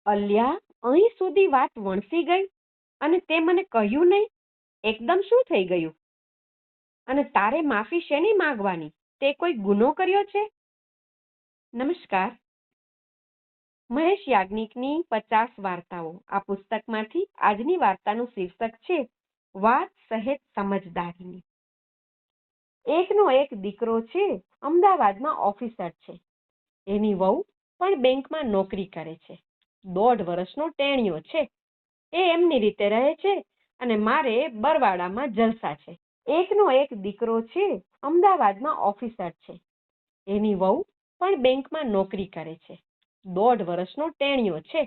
અલ્યા, અહીં સુધી વાત વણસી ગઈ અને તે મને કહ્યું નહીં? એકદમ શું થઈ ગયું? અને તારે માફી શેની માંગવાની? તે કોઈ ગુનો કર્યો છે? નમસ્કાર. મહેશ યાજ્ઞિકની 50 વાર્તાઓ આ પુસ્તકમાંથી આજની વાર્તાનું શીર્ષક છે વાત સહેજ સમજદારીની. એકનો એક દીકરો છે, અમદાવાદમાં ઓફિસર છે. એની વહુ પણ બેંકમાં નોકરી કરે છે. 1.5 વર્ષનો ટેણિયો છે. એ એમની રીતે રહે છે અને મારે બરવાડામાં જલસા છે. એકનો એક દીકરો છે, અમદાવાદમાં ઓફિસર છે. એની વહુ પણ બેંકમાં નોકરી કરે છે. 1.5 વર્ષનો ટેણિયો છે.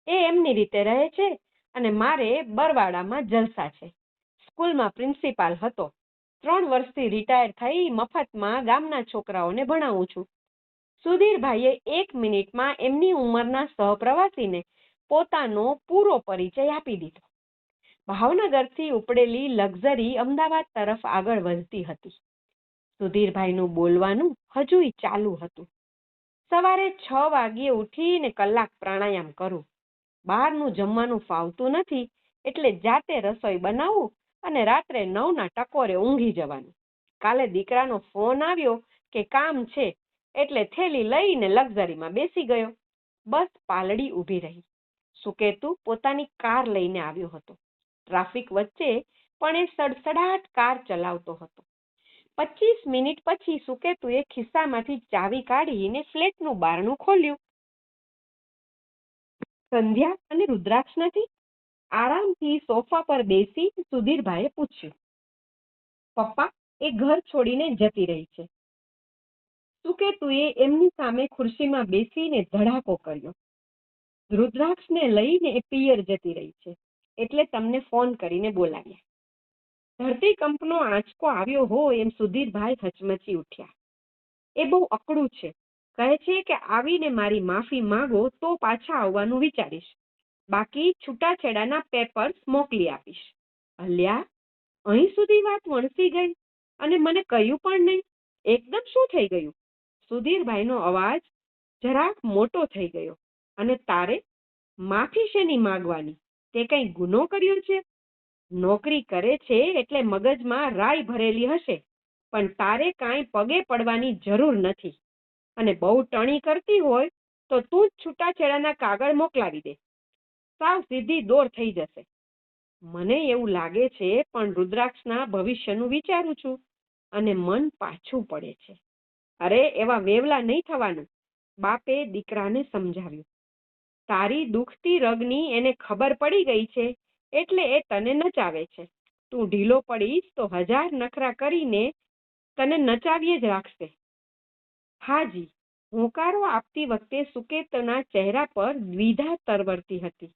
એ એમની રીતે રહે છે અને મારે બરવાડામાં જલસા છે. સ્કૂલમાં પ્રિન્સિપાલ હતો. 3 વર્ષથી રિટાયર થઈ મફતમાં ગામના છોકરાઓને ભણાવું છું. સુધીરભાઈએ 1 મિનિટમાં એમની ઉંમરના સહપ્રવાસીને પોતાનો પૂરો પરિચય આપી દીધો. ભાવનગરથી ઉપડેલી લક્ઝરી અમદાવાદ તરફ આગળ વધતી હતી. સુધીરભાઈનું બોલવાનું હજુય ચાલુ હતું. સવારે 6 વાગ્યે ઉઠીને કલાક પ્રાણાયામ કરું. બહારનું જમવાનું ફાવતું નથી એટલે જાતે રસોઈ બનાવું અને રાત્રે 9ના ટકોરે ઊંઘી જવાનું. કાલે દીકરાનો ફોન આવ્યો કે કામ છે એટલે થેલી લઈને લક્ઝરીમાં બેસી ગયો. બસ પાલડી ઊભી રહી. સુકેતુ પોતાની કાર લઈને આવ્યો હતો. ટ્રાફિક વચ્ચે પણ એ સડસડાટ કાર ચલાવતો હતો. 25 મિનિટ પછી સુકેતુએ ખિસ્સામાંથી ચાવી કાઢીને ફ્લેટનું બારણું ખોલ્યું. સંધ્યા અને રુદ્રાક્ષ નથી? આરામથી સોફા પર બેસી સુધીરભાઈએ પૂછ્યું. પપ્પા, એ ઘર છોડીને જતી રહી છે. સુકેતુએ એમની સામે ખુરશીમાં બેસીને ધડાકો કર્યો. રુદ્રાક્ષને લઈને એ પિયર જતી રહી છે એટલે તમને ફોન કરીને બોલાવ્યા. ધરતીકંપનો આંચકો આવ્યો હોય એમ સુધીરભાઈ હચમચી ઉઠ્યા. એ બહુ અકડું છે. કહે છે કે આવીને મારી માફી માંગો તો પાછા આવવાનું વિચારીશ. બાકી છૂટાછેડાના પેપર્સ મોકલી આપીશ. અલ્યા, અહીં સુધી વાત વણસી ગઈ અને મને કહ્યું પણ નહીં. એકદમ શું થઈ ગયું? સુધીરભાઈનો અવાજ જરાક મોટો થઈ ગયો. અને તારે માફી શેની માંગવાની? તે કંઈ ગુનો કર્યો છે? નોકરી કરે છે એટલે મગજમાં રાઈ ભરેલી હશે, પણ તારે કાંઈ પગે પડવાની જરૂર નથી. અને બહુ ટણી કરતી હોય તો તું જ છૂટાછેડાના કાગળ મોકલાવી દે. સાવ સીધી દોર થઈ જશે. મને એવું લાગે છે, પણ રુદ્રાક્ષના ભવિષ્યનું વિચારું છું અને મન પાછું પડે છે. અરે, એવા વેવલા નહીં થવાનું, બાપે દીકરાને સમજાવ્યું. તારી દુખતી રગની એને ખબર પડી ગઈ છે એટલે એ તને નચાવે છે. તું ઢીલો પડીશ તો 1000 નખરા કરીને તને નચાવીએ જ રાખશે. હાજી. હોંકારો આપતી વખતે સુકેતના ચહેરા પર દ્વિધા તરવરતી હતી.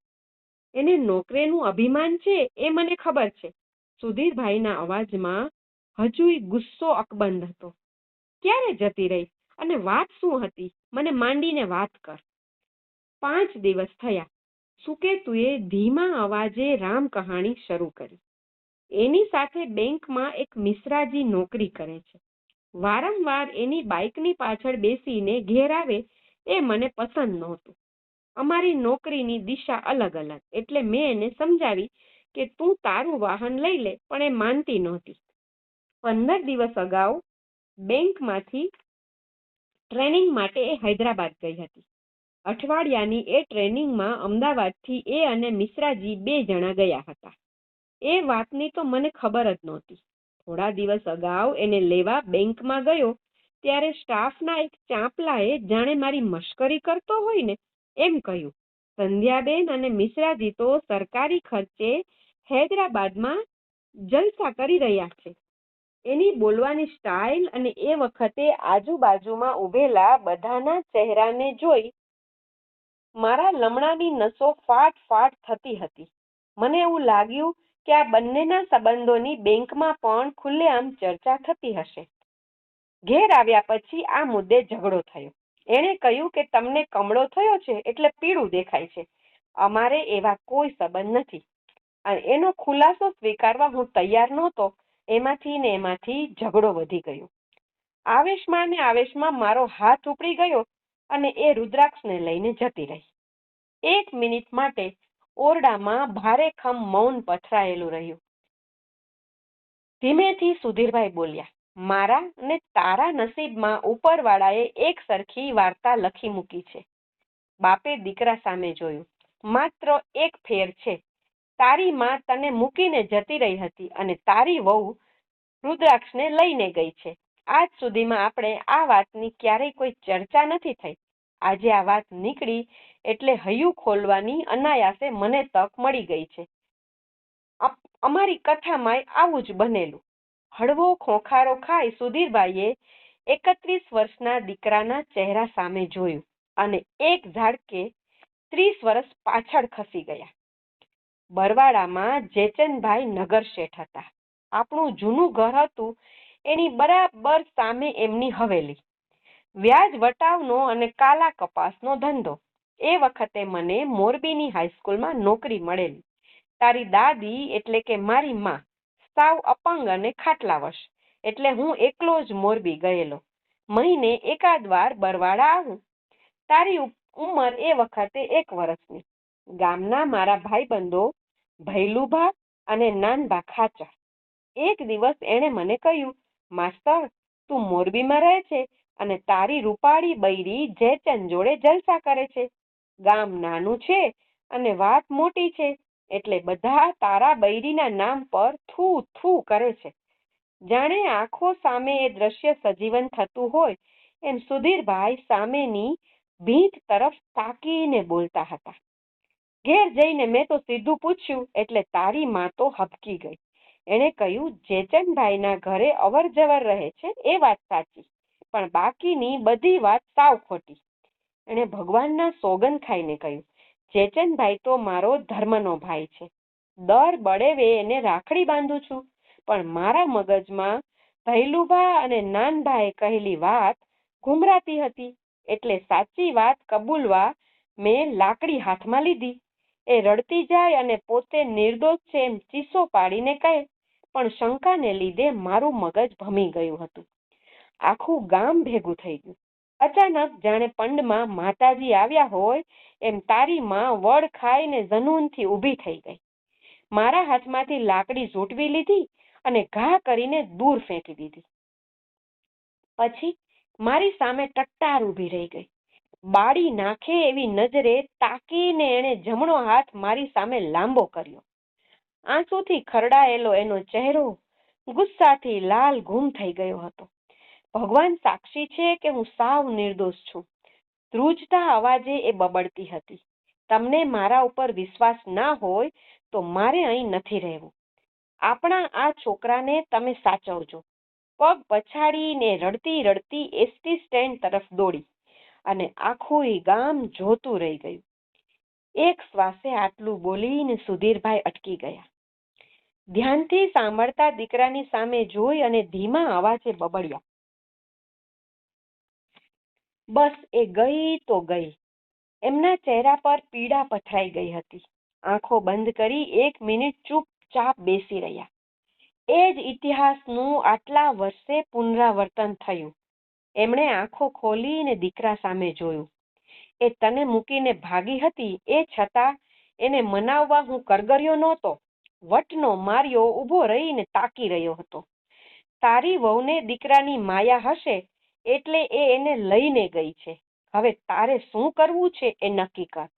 એને નોકરીનું અભિમાન છે એ મને ખબર છે. સુધીરભાઈના અવાજમાં હજુય ગુસ્સો અકબંધ હતો. ક્યારે જતી રહી અને વાત શું હતી? મને માંડીને વાત કર. 5 દિવસ થયા. સુકેતુએ ધીમા અવાજે રામ કહાણી શરૂ કરી. એની સાથે બેંકમાં એક મિશ્રાજી નોકરી કરે છે. વારંવાર એની બાઇકની પાછળ બેસીને ઘેર આવે એ મને પસંદ નહોતું. અમારી નોકરીની દિશા અલગ અલગ એટલે મેં એને સમજાવી કે તું તારું વાહન લઈ લે, પણ એ માનતી નહોતી. 15 દિવસ અગાઉ બેંકમાંથી ટ્રેનિંગ માટે એ હૈદરાબાદ ગઈ હતી. અઠવાડિયાની એ ટ્રેનિંગમાં અમદાવાદથી એ અને મિશ્રાજી 2 જણા ગયા હતા. એ વાતની તો મને ખબર જ નહોતી. થોડા દિવસ અગાઉ એને લેવા બેંકમાં ગયો ત્યારે સ્ટાફના એક ચાંપલાએ જાણે મારી મશ્કરી કરતો હોય ને એમ કહ્યું, સંધ્યાબેન અને મિશ્રાજી તો સરકારી ખર્ચે હૈદરાબાદમાં જલસા કરી રહ્યા છે. એની બોલવાની સ્ટાઇલ અને એ વખતે આજુબાજુમાં ઊભેલા બધાના ચહેરાને જોઈ મારા લમણાની નસો ફાટ ફાટ થતી હતી. મને એવું લાગ્યું કે આ બંનેના સંબંધોની બેંકમાં પણ ખુલ્લેઆમ ચર્ચા થતી હશે. ઘેર આવ્યા પછી આ મુદ્દે ઝઘડો થયો. એણે કહ્યું કે તમને કમળો થયો છે એટલે પીળું દેખાય છે. અમારે એવા કોઈ સંબંધ નથી. અને એનો ખુલાસો સ્વીકારવા હું તૈયાર નહોતો. એમાંથી ઝઘડો વધી ગયો. આવેશમાં મારો હાથ ઉપડી ગયો અને એ રુદ્રાક્ષને લઈને જતી રહી. 1 મિનિટ માટે ઓરડામાં ભારેખમ મૌન પથરાયેલું રહ્યું. ધીમેથી સુધીરભાઈ બોલ્યા, મારા અને તારા નસીબમાં ઉપરવાળાએ એક સરખી વાર્તા લખી મૂકી છે. બાપે દીકરા સામે જોયું. માત્ર એક ફેર છે. તારી માં તને મૂકીને જતી રહી હતી અને તારી વહુ રુદ્રાક્ષને લઈને ગઈ છે. આજ સુધીમાં આપણે આ વાતની ક્યારેય કોઈ ચર્ચા નથી થઈ. આજે આ વાત નીકળી એટલે હૈયું ખોલવાની અનાયાસે મને તક મળી ગઈ છે. અમારી કથામાં આવું જ બનેલું. હળવો ખોખારો ખાઈ સુધીરભાઈએ 31 વર્ષના દીકરાના ચહેરા સામે જોયું અને એક ઝાટકે 30 વર્ષ પાછળ ખસી ગયા. બરવાડામાં જેચનભાઈ નગર શેઠ હતા. આપણું જૂનું ઘર હતું એની બરાબર સામે એમની હવેલી. વ્યાજ વટાવનો અને કાલા કપાસનો ધંધો. એ વખતે મને મોરબીની હાઈસ્કૂલમાં નોકરી મળેલી. તારી દાદી એટલે કે મારી માં સાવ અપંગ અને ખાટલાવશ, એટલે હું એકલો જ મોરબી ગયેલો. મહિને એકાદ વાર બરવાડા આવું. તારી ઉંમર એ વખતે 1 વર્ષની. ગામના મારા ભાઈબંધો ભૈલુભા અને નાનભા ખાચર. એક દિવસ એણે મને કહ્યું, માસ્તર, તું મોરબીમાં રહે છે અને તારી રૂપાળી બૈરી જેચન જોડે જલસા કરે છે. ગામ નાનું છે અને વાત મોટી છે, એટલે બધા તારા બૈરીના નામ પર થૂ થૂ કરે છે. જાણે આંખો સામે એ દ્રશ્ય સજીવન થતું હોય એમ સુધીરભાઈ સામેની ભીંત તરફ તાકીને બોલતા હતા. ઘેર જઈને મેં તો સીધું પૂછ્યું એટલે તારી માં તો હબકી ગઈ. એણે કહ્યું, જેચનભાઈના ઘરે અવર જવર રહે છે એ વાત સાચી, પણ બાકીની બધી વાત સાવ ખોટી. એણે ભગવાનના સોગંદ ખાઈને કહ્યું, જેચનભાઈ તો મારો ધર્મનો ભાઈ છે. દર બળેવે એને રાખડી બાંધું છું, પણ મારા મગજમાં ભૈલુભા અને નાનભાએ કહેલી વાત ઘુમરાતી હતી, એટલે સાચી વાત કબૂલવા મેં લાકડી હાથમાં લીધી. એ રડતી જાય અને પોતે નિર્દોષ છે એમ ચીસો પાડીને કહે, પણ શંકાને લીધે મારું મગજ ભમી ગયું હતું. આખું ગામ ભેગું થઈ ગયું. અચાનક જાણે પંડમાં માતાજી આવ્યા હોય એમ તારી માં વડ ખાઈને જનૂનથી ઊભી થઈ ગઈ. મારા હાથમાંથી લાકડી ઝૂંટવી લીધી અને ઘા કરીને દૂર ફેંકી દીધી. પછી મારી સામે ટટ્ટાર ઊભી રહી ગઈ. બાળી નાખે એવી નજરે તાકીને એણે જમણો હાથ મારી સામે લાંબો કર્યો. આંસુથી ખરડાયેલો એનો ચહેરો ગુસ્સાથી લાલ ઘૂમ થઈ ગયો હતો. ભગવાન સાક્ષી છે કે હું સાવ નિર્દોષ છું. ધ્રુજતા અવાજે એ બબડતી હતી. તમને મારા ઉપર વિશ્વાસ ના હોય તો મારે અહીં નથી રહેવું. આપણા આ છોકરાને તમે સાચવજો. પગ પછાડીને રડતી રડતી એસટી સ્ટેન્ડ તરફ દોડી અને આખું ગામ જોતું રહી ગયું. એક શ્વાસે આટલું બોલીને સુધીરભાઈ અટકી ગયા. ધ્યાનથી સાંભળતા દીકરાની સામે જોઈ અને ધીમા અવાજે બબડ્યા, બસ એ ગઈ તો ગઈ. એમના ચહેરા પર પીડા પથરાઈ ગઈ હતી. આંખો બંધ કરી 1 મિનિટ ચૂપચાપ બેસી રહ્યા. એ જ ઇતિહાસનું આટલા વર્ષે પુનરાવર્તન થયું. એમણે આંખો ખોલીને દીકરા સામે જોયું. એ તને મૂકીને ભાગી હતી, એ છતાં એને મનાવવા હું કરગર્યો નહોતો. વટનો માર્યો ઊભો રહીને તાકી રહ્યો હતો. તારી વહુને દીકરાની માયા હશે એટલે એ એને લઈને ગઈ છે. હવે તારે શું કરવું છે એ નક્કી કર.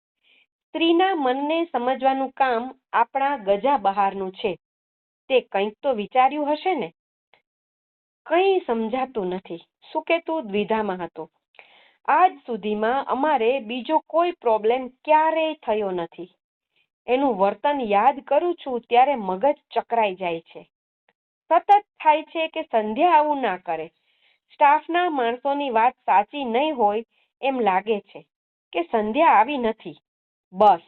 સ્ત્રીના મનને સમજવાનું કામ આપણા ગજા બહારનું છે. તે કંઈક તો વિચાર્યું હશે ને? કંઈ સમજાતું નથી. શું કે તું દ્વિધામાં હતો. આજ સુધીમાં અમારે બીજો કોઈ પ્રોબ્લેમ ક્યારેય થયો નથી. એનું વર્તન યાદ કરું છું ત્યારે મગજ ચકરાઈ જાય છે. સતત થાય છે કે સંધ્યા આવું ના કરે. સ્ટાફના માણસોની વાત સાચી નહીં હોય એમ લાગે છે કે સંધ્યા આવી નથી. બસ,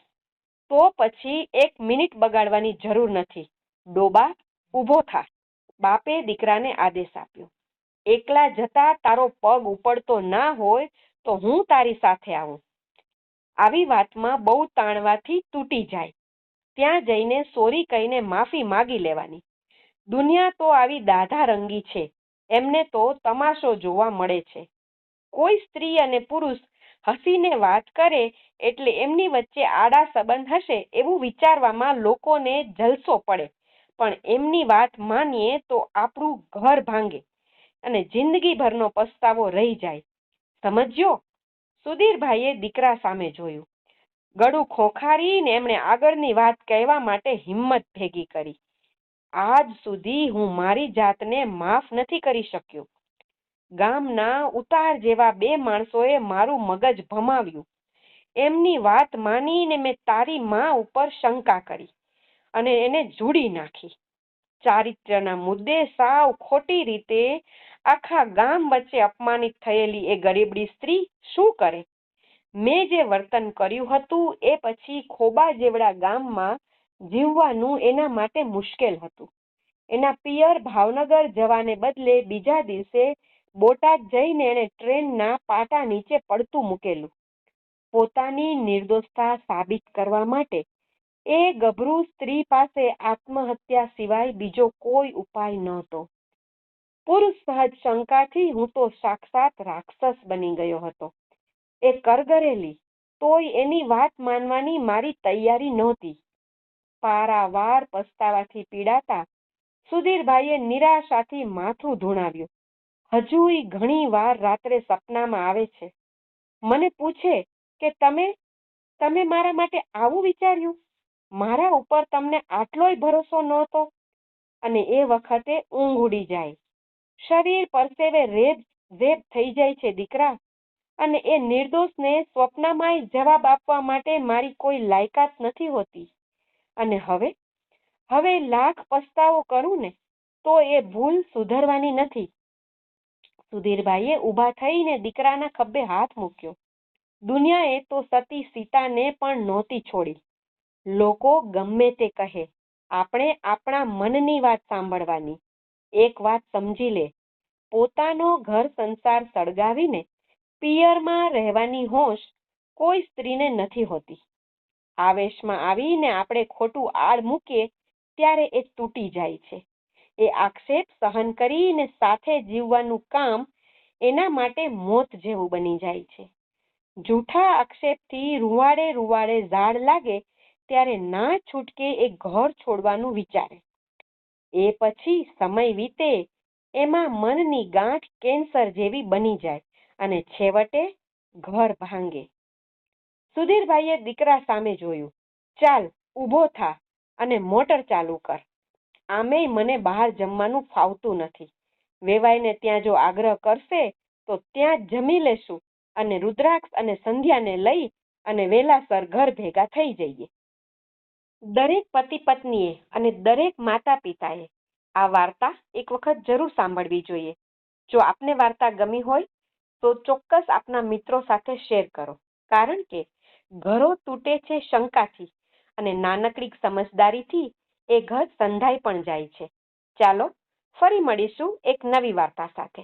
તો પછી 1 મિનિટ બગાડવાની જરૂર નથી. ડોબા, ઊભો થા. બાપે દીકરાને આદેશ આપ્યો. એકલા જતા તારો પગ ઉપડતો ના હોય તો હું તારી સાથે આવું. આવી વાતમાં બહુ તાણવાથી તૂટી જાય. ત્યાં જઈને સોરી કહીને માફી માગી લેવાની. દુનિયા તો આવી દાધા રંગી છે. એમને તો તમાશો જોવા મળે છે. કોઈ સ્ત્રી અને પુરુષ હસીને વાત કરે એટલે એમની વચ્ચે આડા સંબંધ હશે એવું વિચારવામાં લોકોને જલસો પડે, પણ એમની વાત માનીએ તો આપણું ઘર ભાંગે અને જિંદગીભરનો પસ્તાવો રહી જાય. સમજ્યો? સુધીરભાઈએ દીકરા સામે જોયું. ગળું ખોખારીને એમણે આગળની વાત કહેવા માટે હિંમત ભેગી કરી. આજ સુધી હું મારી જાતને માફ નથી કરી શક્યો. ગામના ઉતાર જેવા બે માણસોએ મારું મગજ ભમાવ્યું. એમની વાત માનીને મેં તારી માં ઉપર શંકા કરી અને એને જોડી નાખી. ચારિત્ર્યના મુદ્દે સાવ ખોટી રીતે આખા ગામ વચ્ચે અપમાનિત થયેલી એ ગરીબડી સ્ત્રી શું કરે? મેં જે વર્તન કર્યું હતું એ પછી ખોબા જેવડા ગામમાં જીવવાનું એના માટે મુશ્કેલ હતું. એના પિયર ભાવનગર જવાને બદલે બીજા દિવસે બોટાદ જઈને એણે ટ્રેનના પાટા નીચે પડતું મૂકેલું. પોતાની નિર્દોષતા સાબિત કરવા માટે એ ગભરૂ સ્ત્રી પાસે આત્મહત્યા સિવાય બીજો કોઈ ઉપાય નહોતો. પુરુષ સહજ શંકાથી હું તો સાક્ષાત રાક્ષસ બની ગયો હતો. એ કરગરેલી, તોય એની વાત માનવાની મારી તૈયારી નહોતી. પારાવાર પસ્તાવાથી પીડાતા સુધીરભાઈએ નિરાશાથી માથું ધૂણાવ્યું. હજુય ઘણી વાર રાત્રે સપનામાં આવે છે. મને પૂછે કે તમે મારા માટે આવું વિચાર્યું? મારા ઉપર તમને આટલોય ભરોસો નહોતો? અને એ વખતે ઊંઘ ઉડી જાય. શરીર પરસેવે રેબ થઈ જાય છે દીકરા. અને એ નિર્દોષને સ્વપ્નમાંય જવાબ આપવા માટે મારી કોઈ લાયકાત નથી હોતી. અને હવે લાખ પસ્તાવો કરું ને તો એ ભૂલ સુધરવાની નથી. સુધીરભાઈએ ઊભા થઈને દીકરાના ખભે હાથ મૂક્યો. દુનિયાએ તો સતી સીતાને પણ નહોતી છોડી. લોકો ગમે તે કહે, આપણે આપણા મનની વાત સાંભળવાની. એક વાત સમજી લે, પોતાનો ઘર સંસાર સળગાવીને પિયરમાં રહેવાની હોશ કોઈ સ્ત્રીને નથી હોતી. આવેશમાં આવીને આપણે ખોટું આડ મૂકીએ ત્યારે એ તૂટી જાય છે. એ આક્ષેપ સહન કરીને સાથે જીવવાનું કામ એના માટે મોત જેવું બની જાય છે. જૂઠા આક્ષેપથી રૂવાડે ઝાડ લાગે ત્યારે ના છૂટકે એ ઘર છોડવાનું વિચારે. એ પછી સમય વીતે એમાં મનની ગાંઠ કેન્સર જેવી બની જાય અને છેવટે ઘર ભાંગે. સુધીરભાઈએ દીકરા સામે જોયું. ચાલ, ઊભો થા અને મોટર ચાલુ કર. આમેય મને બહાર જમવાનું ફાવતું નથી. વેવાઈને ત્યાં જો આગ્રહ કરશે તો ત્યાં જ જમી લેશું અને રુદ્રાક્ષ અને સંધ્યાને લઈ અને વેલાસર ઘર ભેગા થઈ જઈએ. દરેક પતિ પત્નીએ અને દરેક માતા પિતાએ આ વાર્તા એક વખત જરૂર સાંભળવી જોઈએ. જો આપને વાર્તા ગમી હોય તો ચોક્કસ આપના મિત્રો સાથે શેર કરો, કારણ કે ઘરો તૂટે છે શંકાથી અને નાનકડી સમજદારીથી એ ઘર સંધાઈ પણ જાય છે. ચાલો ફરી મળીશું એક નવી વાર્તા સાથે.